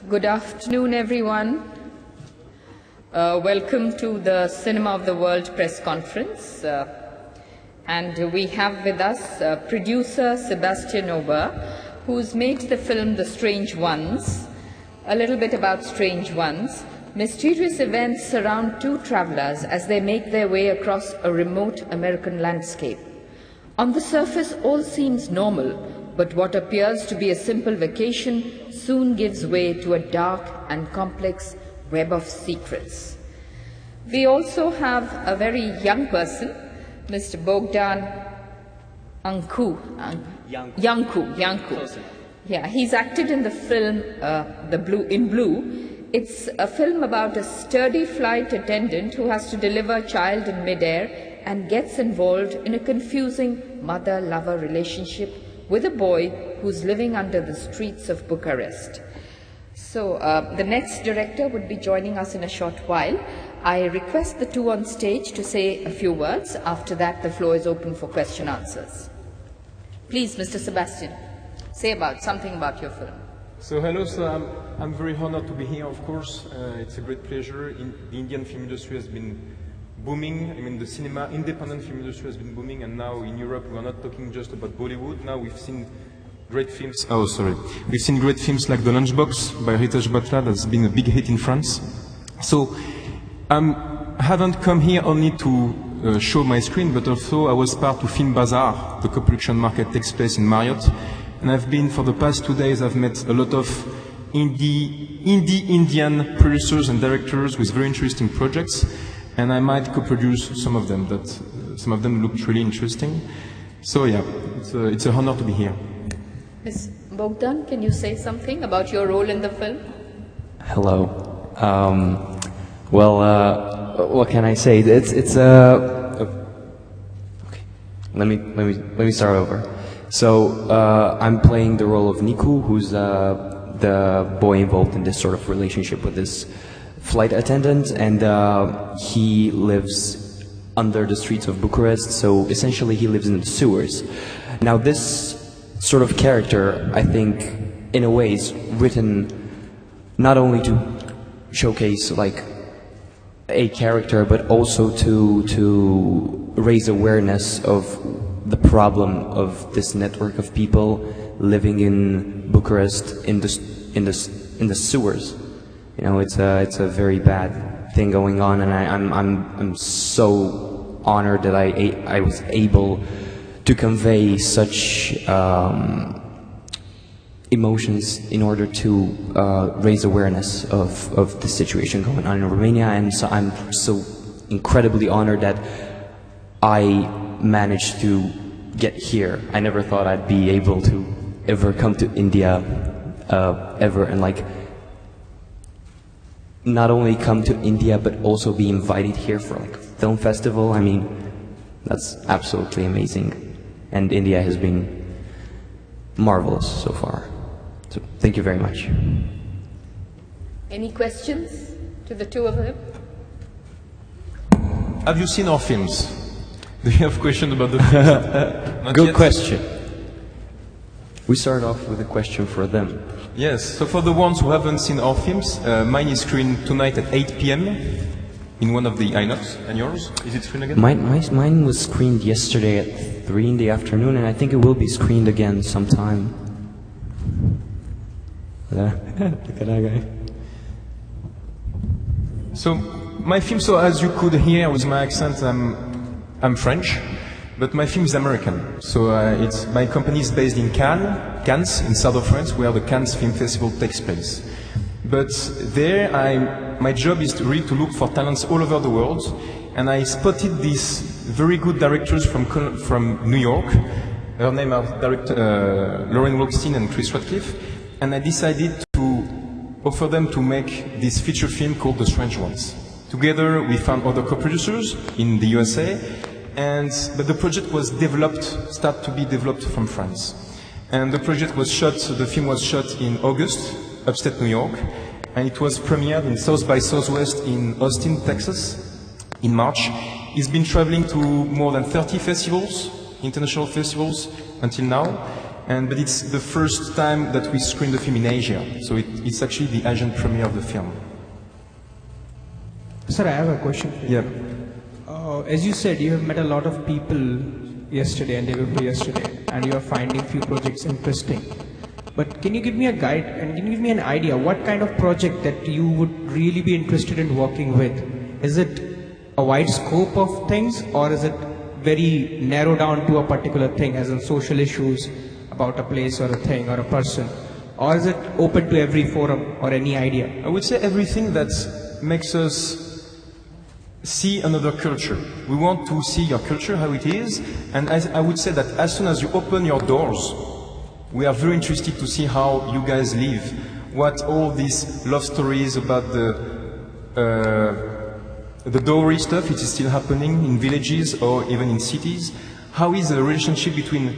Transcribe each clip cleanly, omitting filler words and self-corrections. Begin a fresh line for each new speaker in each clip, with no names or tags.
Good afternoon, everyone. Welcome to the Cinema of the World press conference. And we have with us producer Sebastian Ober, who's made the film The Strange Ones. A little bit about Strange Ones. Mysterious events surround two travelers as they make their way across a remote American landscape. On the surface, all seems normal, but what appears to be a simple vacation soon gives way to a dark and complex web of secrets. We also have a very young person, Mr. Bogdan Yanku. Yeah, he's acted in the film In Blue. It's a film about a sturdy flight attendant who has to deliver a child in midair and gets involved in a confusing mother-lover relationship with a boy who's living under the streets of Bucharest. So the next director would be joining us in a short while. I request the two on stage to say a few words. After that, the floor is open for question answers. Please, Mr. Sebastian, say something about your film.
So hello, I'm very honored to be here, of course. It's a great pleasure. The Indian film industry has been booming. I mean, the independent film industry has been booming, and now in Europe we're not talking just about Bollywood. Now we've seen great films. We've seen great films like The Lunchbox by Ritesh Batra that's been a big hit in France. So I haven't come here only to show my screen, but also I was part of Film Bazaar. The co-production market takes place in Marriott. And I've been, for the past 2 days, I've met a lot of indie Indian producers and directors with very interesting projects, and I might co-produce some of them. Some of them looked really interesting. So yeah, it's an honor to be here.
Ms. Bogdan, can you say something about your role in the film?
Hello. What can I say? It's okay. Let me start over. So I'm playing the role of Niku, who's the boy involved in this sort of relationship with this flight attendant, and he lives under the streets of Bucharest, so essentially he lives in the sewers. Now this sort of character, I think, in a way is written not only to showcase like a character, but also to raise awareness of the problem of this network of people living in Bucharest in the sewers. You know, it's a very bad thing going on, and I'm so honored that I was able to convey such emotions in order to raise awareness of the situation going on in Romania, and so I'm so incredibly honored that I managed to get here. I never thought I'd be able to ever come to India ever, and like not only come to India but also be invited here for like a film festival. I mean, that's absolutely amazing, and India has been marvelous so far. So thank you very much.
Any questions to the two of them?
Have you seen our films? Do you have questions about the films?
Good question. We start off with a question for them.
Yes, so for the ones who haven't seen our films, mine is screened tonight at 8 p.m. in one of the INOX. And yours? Is it screened again?
Mine was screened yesterday at 3 in the afternoon, and I think it will be screened again sometime. Look at that guy.
So my film, so as you could hear with my accent, I'm French, but my film is American. So my company is based in Cannes, in south of France, where the Cannes Film Festival takes place. But there, my job is really to look for talents all over the world, and I spotted these very good directors from New York. Her name are Lauren Wolfstein and Chris Radcliffe, and I decided to offer them to make this feature film called The Strange Ones. Together, we found other co-producers in the USA, but the project was started to be developed from France. And the film was shot in August, upstate New York, and it was premiered in South by Southwest in Austin, Texas, in March. It's been traveling to more than 30 festivals, international festivals, until now. but it's the first time that we screen the film in Asia. So it's actually the Asian premiere of the film.
Sir, I have a question for you.
Yeah.
As you said, you have met a lot of people yesterday and day before yesterday, and you are finding few projects interesting. But can you give me a guide and can you give me an idea what kind of project that you would really be interested in working with? Is it a wide scope of things, or is it very narrow down to a particular thing, as in social issues about a place or a thing or a person? Or is it open to every forum or any idea?
I would say everything that makes us see another culture. We want to see your culture, how it is, and I would say that as soon as you open your doors, we are very interested to see how you guys live, what all these love stories about the dowry stuff, it is still happening in villages or even in cities. How is the relationship between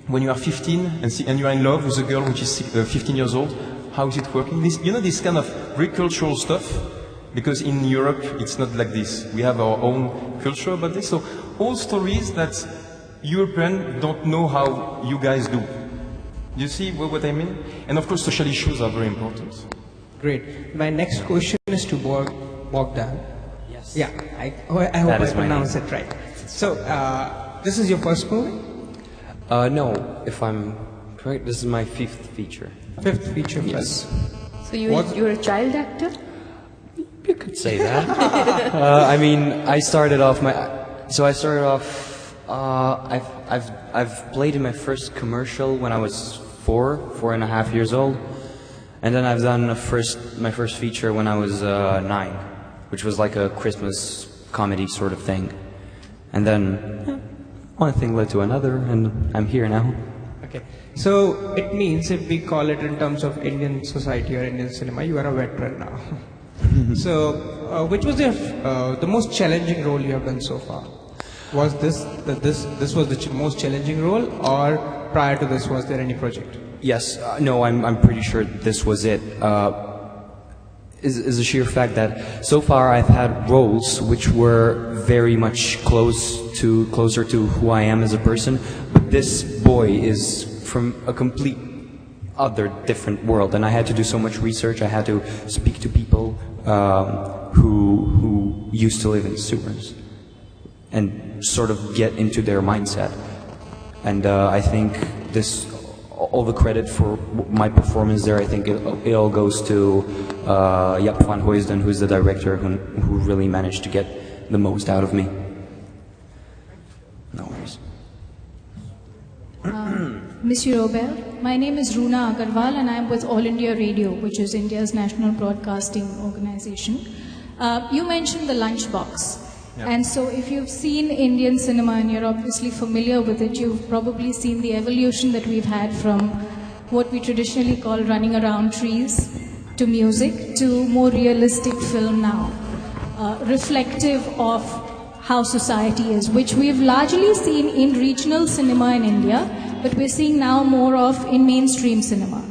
when you are 15 and you are in love with a girl which is 15 years old? How is it working? This kind of very cultural stuff, because in Europe it's not like this. We have our own culture about this. So all stories that Europeans don't know how you guys do. You see what I mean? And of course social issues are very important.
Great. My next question is to Bogdan.
Yes.
Yeah, I hope
That
I
is my
pronounced it right. So, this is your first movie?
No, if I'm correct, this is my 5th feature.
5th feature film.
Yes.
So you're a child actor?
You could say that. I mean, I started off. I've played in my first commercial when I was 4.5 years old, and then I've done my first feature when I was 9, which was like a Christmas comedy sort of thing, and then one thing led to another, and I'm here now.
Okay. So, it means if we call it in terms of Indian society or Indian cinema, you are a veteran now. So, which was the most challenging role you have done so far? Was this was the most challenging role, or prior to this was there any project?
Yes, no, I'm pretty sure this was it. Is the sheer fact that so far I've had roles which were very much closer to who I am as a person, but this boy is from a complete other different world, and I had to do so much research. I had to speak to people who used to live in sewers and sort of get into their mindset. And I think all the credit for my performance there, I think it all goes to Jaap van Heusden, who's the director, who really managed to get the most out of me. No worries.
Monsieur Robert, my name is Roona Agarwal and I am with All India Radio, which is India's national broadcasting organization. You mentioned the lunchbox.
Yeah.
And so if you've seen Indian cinema and you're obviously familiar with it, you've probably seen the evolution that we've had from what we traditionally call running around trees to music to more realistic film now, reflective of how society is, which we've largely seen in regional cinema in India, but we're seeing now more of in mainstream cinema.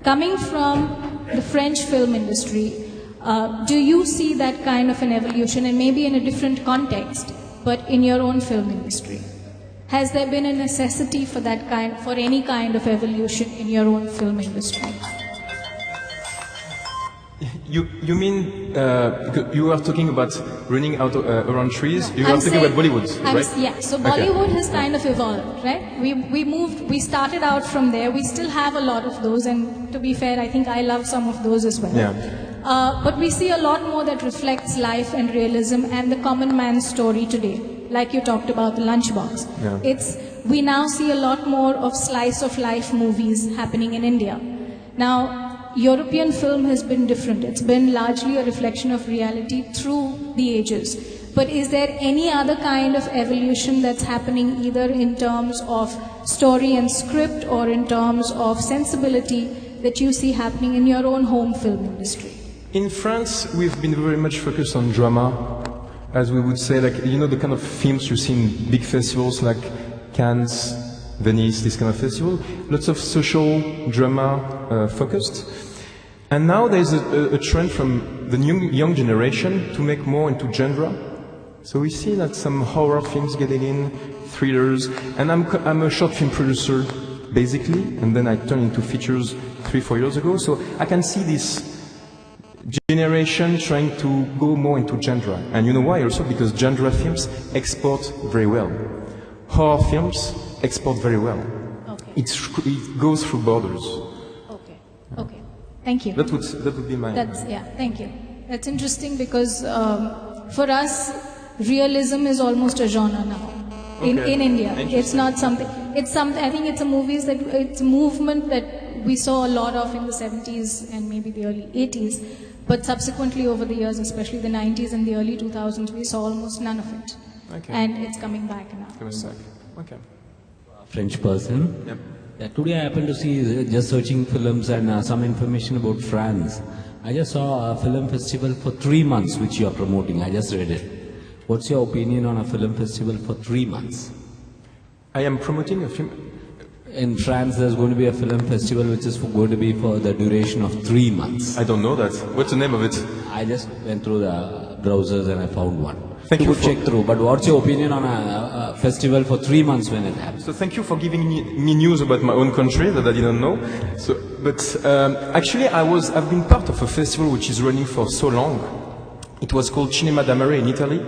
Coming from the French film industry, do you see that kind of an evolution, and maybe in a different context, but in your own film industry? Has there been a necessity for any kind of evolution in your own film industry?
You mean you are talking about running out around trees? You are talking about Bollywood, right?
Yeah. So Bollywood has kind of evolved, right? We started out from there. We still have a lot of those, and to be fair, I think I love some of those as well.
Yeah.
But we see a lot more that reflects life and realism and the common man's story today. Like you talked about the lunchbox.
Yeah.
We now see a lot more of slice of life movies happening in India. Now, European film has been different. It's been largely a reflection of reality through the ages. But is there any other kind of evolution that's happening either in terms of story and script or in terms of sensibility that you see happening in your own home film industry?
In France, we've been very much focused on drama, as we would say, like, you know, the kind of films you see in big festivals like Cannes, Venice, this kind of festival. Lots of social drama focused. And now there's a trend from the young generation to make more into genre. So we see that some horror films getting in, thrillers, and I'm a short film producer basically, and then I turned into features 3-4 years ago. So I can see this generation trying to go more into genre. And you know why also? Because genre films export very well. Horror films export very well.
Okay.
It goes through borders.
Okay. Okay. Thank you.
That would be my...
Thank you. That's interesting because for us, realism is almost a genre now. In India, it's not something. I think it's a movement that we saw a lot of in the 70s and maybe the early 80s, but subsequently over the years, especially the 90s and the early 2000s, we saw almost none of it.
Okay.
And it's coming back now.
Okay.
French person.
Yep.
Yeah, today I happened to see, just searching films and some information about France. I just saw a film festival for 3 months which you are promoting. I just read it. What's your opinion on a film festival for 3 months?
I am promoting a film.
In France there's going to be a film festival which is going to be for the duration of 3 months.
I don't know that. What's the name of it?
I just went through the browsers and I found one.
Thank you
could check through. But what's your opinion on a festival for 3 months when it happens?
So thank you for giving me news about my own country that I didn't know. Actually, I've been part of a festival which is running for so long. It was called Cinema d'Amore in Italy,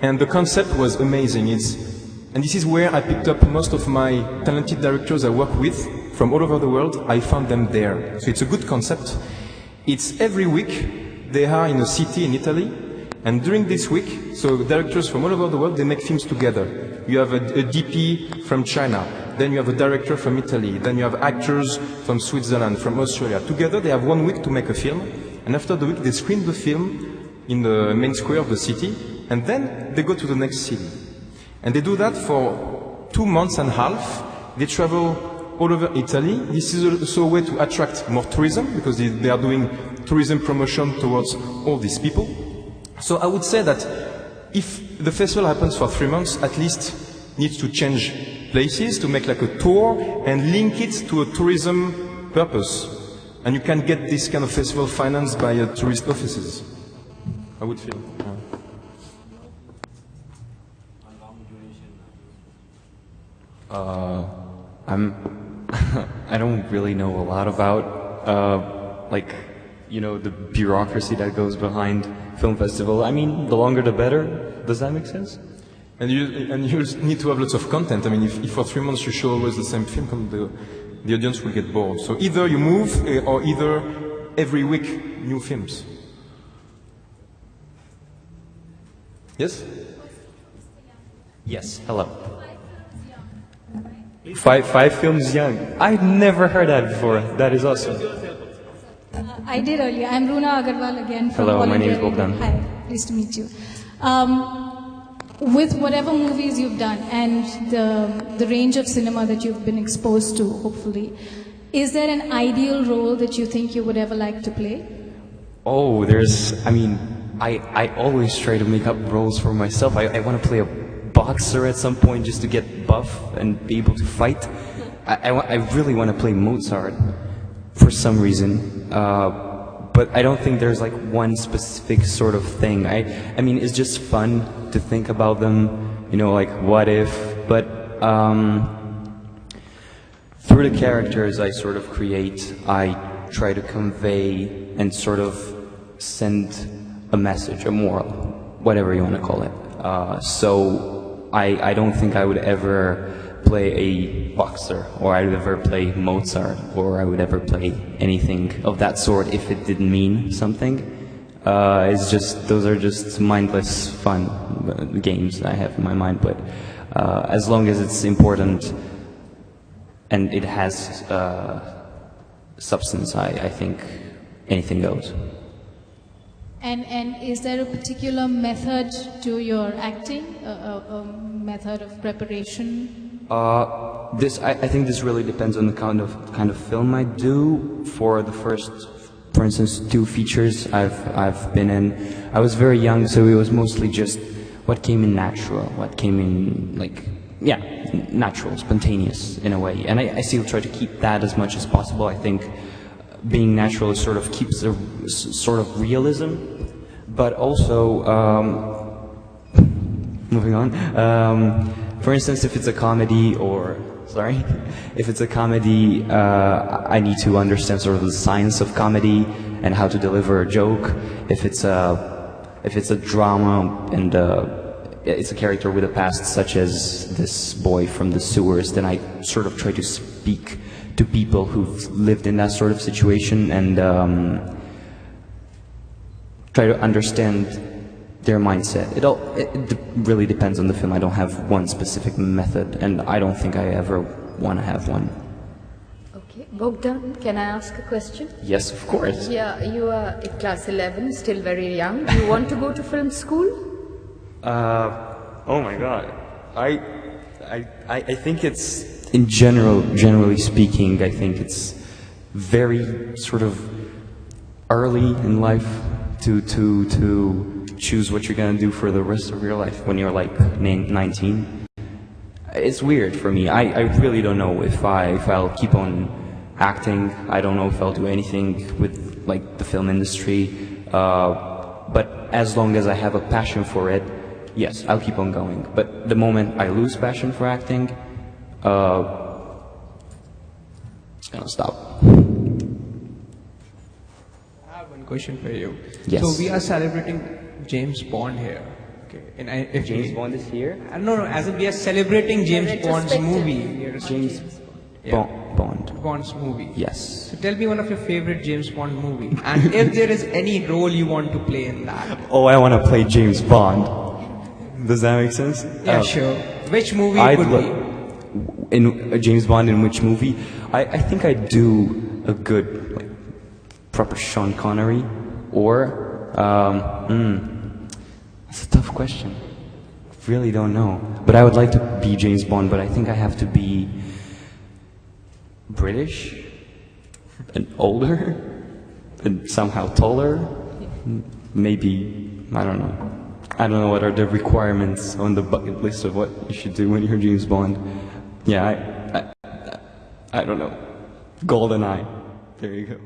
and the concept was amazing. And this is where I picked up most of my talented directors I work with from all over the world. I found them there. So it's a good concept. It's every week they are in a city in Italy. And during this week, so directors from all over the world, they make films together. You have a DP from China, then you have a director from Italy, then you have actors from Switzerland, from Australia. Together they have 1 week to make a film, and after the week they screen the film in the main square of the city, and then they go to the next city. And they do that for 2 months and a half. They travel all over Italy. This is also a way to attract more tourism, because they are doing tourism promotion towards all these people. So I would say that if the festival happens for 3 months, at least needs to change places, to make like a tour and link it to a tourism purpose. And you can get this kind of festival financed by tourist offices, I would feel.
I don't really know a lot about, the bureaucracy that goes behind film festival. I mean, the longer the better. Does that make sense?
And you need to have lots of content. I mean, if for 3 months you show always the same film, the audience will get bored. So either you move, or either every week new films. Yes?
Yes, hello. Five films young. I've never heard that before. That is awesome.
I did earlier. I'm Runa Agarwal again from
Hello, my name is
Volunteer.
Bogdan.
Hi, pleased to meet you. With whatever movies you've done and the range of cinema that you've been exposed to, hopefully, is there an ideal role that you think you would ever like to play?
Oh, I always try to make up roles for myself. I want to play a boxer at some point just to get buff and be able to fight. I really want to play Mozart for some reason. But I don't think there's like one specific sort of thing. I mean, it's just fun to think about them, like what if, but through the characters I sort of create, I try to convey and sort of send a message, a moral, whatever you want to call it. So I don't think I would ever play a boxer, or I would ever play Mozart, or I would ever play anything of that sort if it didn't mean something. Those are just mindless fun games I have in my mind, but as long as it's important and it has substance, I think anything goes.
And is there a particular method to your acting, a method of preparation?
I think this really depends on the kind of film I do. For the first, for instance, 2 features I've been in, I was very young, so it was mostly just what came in natural, what came in natural, spontaneous in a way. And I still try to keep that as much as possible. I think being natural sort of keeps a sort of realism, but also moving on. For instance, if it's a comedy or sorry. If it's a comedy, I need to understand sort of the science of comedy and how to deliver a joke. If it's a drama and it's a character with a past, such as this boy from the sewers, then I sort of try to speak to people who've lived in that sort of situation and try to understand their mindset. It really depends on the film. I don't have one specific method, and I don't think I ever want to have one.
Okay, Bogdan, can I ask a question?
Yes, of course.
Yeah, you are in class 11, still very young. Do you want to go to film school?
Oh my God. I think it's, generally speaking, I think it's very sort of early in life to choose what you're gonna do for the rest of your life when you're like 19. It's weird for me. I really don't know if I'll keep on acting. I don't know if I'll do anything with like the film industry. But as long as I have a passion for it, yes, I'll keep on going. But the moment I lose passion for acting, it's gonna stop.
I have one question for you.
Yes.
So we are celebrating James Bond here. Okay. And if
James Bond is here.
No, as in we are celebrating James Bond's
retrospective.
movie. We are
James
Yeah.
Bond.
Bond's movie.
Yes.
So tell me one of your favorite James Bond movie, and if there is any role you want to play in that.
Oh, I want to play James Bond. Does that make sense?
Yeah, sure. Which movie
I'd
it would be?
in James Bond, in which movie? I think I'd do a good, like, proper Sean Connery, or that's a tough question. Really don't know. But I would like to be James Bond, but I think I have to be British and older and somehow taller. Maybe, I don't know. I don't know what are the requirements on the bucket list of what you should do when you're James Bond. Yeah, I don't know. GoldenEye. There you go.